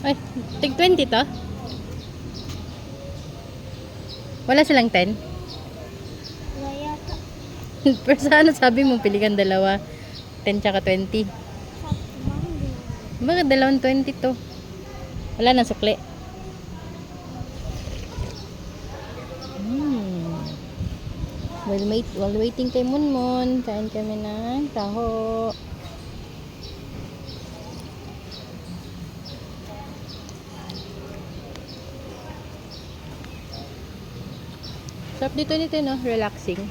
Ay, tig 20 to? Wala silang 10? Wala yata. Pero sana sabi mo, pili kang dalawa. 10 tsaka 20. Sakto ba? Hindi na. Bakit dalawang 20 to? Wala nang sukli. While waiting kay Munmun, kain kami ng taho. Sarap dito no? Relaxing.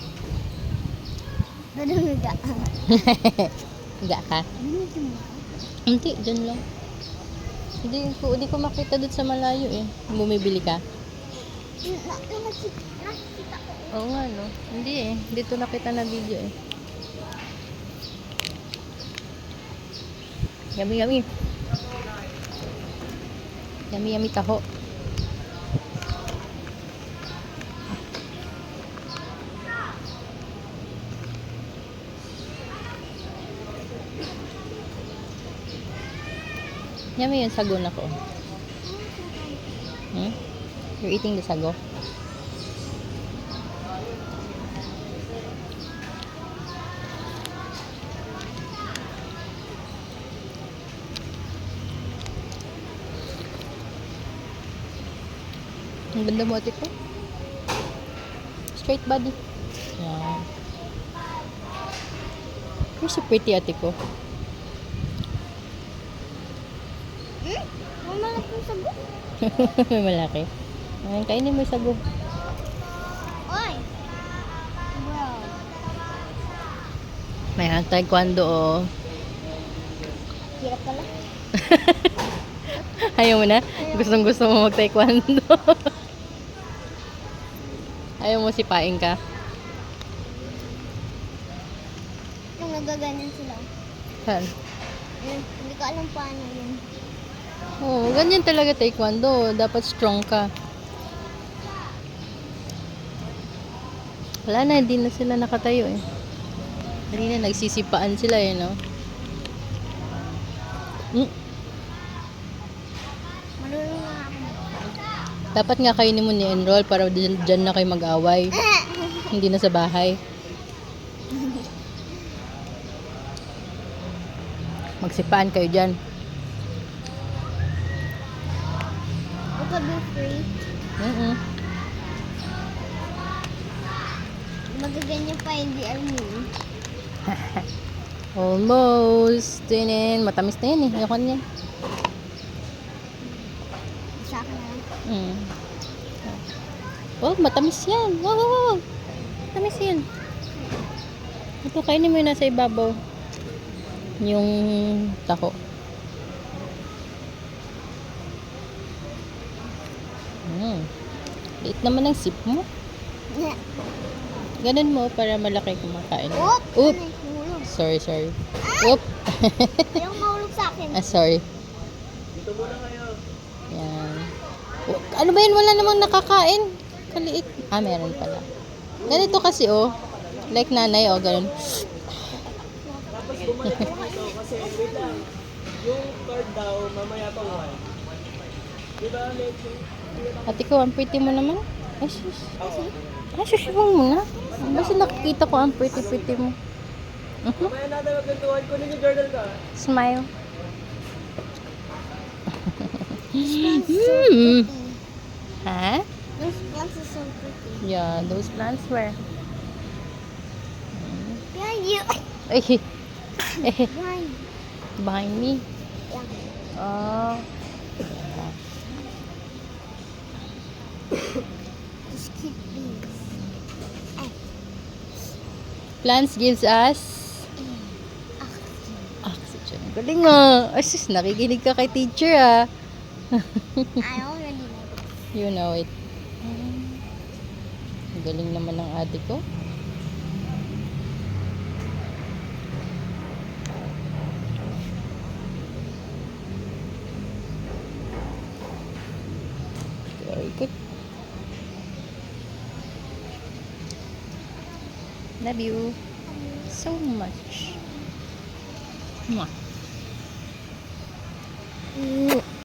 Nadumiga. Higa ka? Hindi, dyan lang. Hindi ko makita doon sa malayo eh. Bumibili ka? Nakikita ko. Oo nga no. Hindi eh. Dito nakita na video eh. Yummy yummy. Yummy yummy taho. Yummy yung sago na ko. You're eating the sago? Ang ganda mo ate ko. Straight body. Yan. You're so pretty ate ko. Mama, po sago. Malaki. Ay, kainin mo yung sago. Oy. Bro. May taekwondo oh. Hirap pala. Ayaw mo na? Gustong gusto mo mag-taekwondo. Ayaw mo sipain ka? Yung nagaganyan sila. Saan? Hindi ko alam paano yun. Oo, ganyan talaga taekwondo. Dapat strong ka. Wala na, hindi na sila nakatayo eh. Kanina nagsisipaan sila eh, no? Marunong na ako. Dapat nga kayo mo ni-enroll para dyan na kayo mag-away. Hindi na sa bahay. Magsipaan kayo dyan. It will be free. Magaganyan pa, hindi alam. Almost. Tinin. Matamis na yan eh. Ayoko niyan. Sa akin na lang. Oh, matamis yan. Wow. Matamis yan. Ito, kainin mo yung nasa ibabaw. Yung taho. Liit naman ang sip mo. Ganun mo para malaki kumakain. Oop! Oop! Ano eh, mahulog. Sorry. Oop! Ayaw mahulog sa akin. Sorry. Dito muna kayo. Yan. Oh, ano ba yun? Wala namang nakakain. Kaliit. Meron pala. Ganito kasi oh. Like nanay oh, ganun. Tapos bumalik ko dito kasi wait lang. Yung card daw, mamaya pa 1. Diba, medyo? Ate ko, ang pretty mo naman. Ay, sus. Ay, sus, mo muna. Basta nakikita ko ang pretty mo. Mamaya natin magkantuhan. Kunin yung journal ka. Smile. Ha? Those plants are so pretty. Yeah, those plants were. Behind you. Ay, Behind. behind me. Yeah. Oh. Just keep these. Plants gives us oxygen. Galing nga. Ay, sus, nakikinig ka kay teacher ah. I already know this. You know it. Galing naman ng ate ko. Very good. Love you so much. Mwah.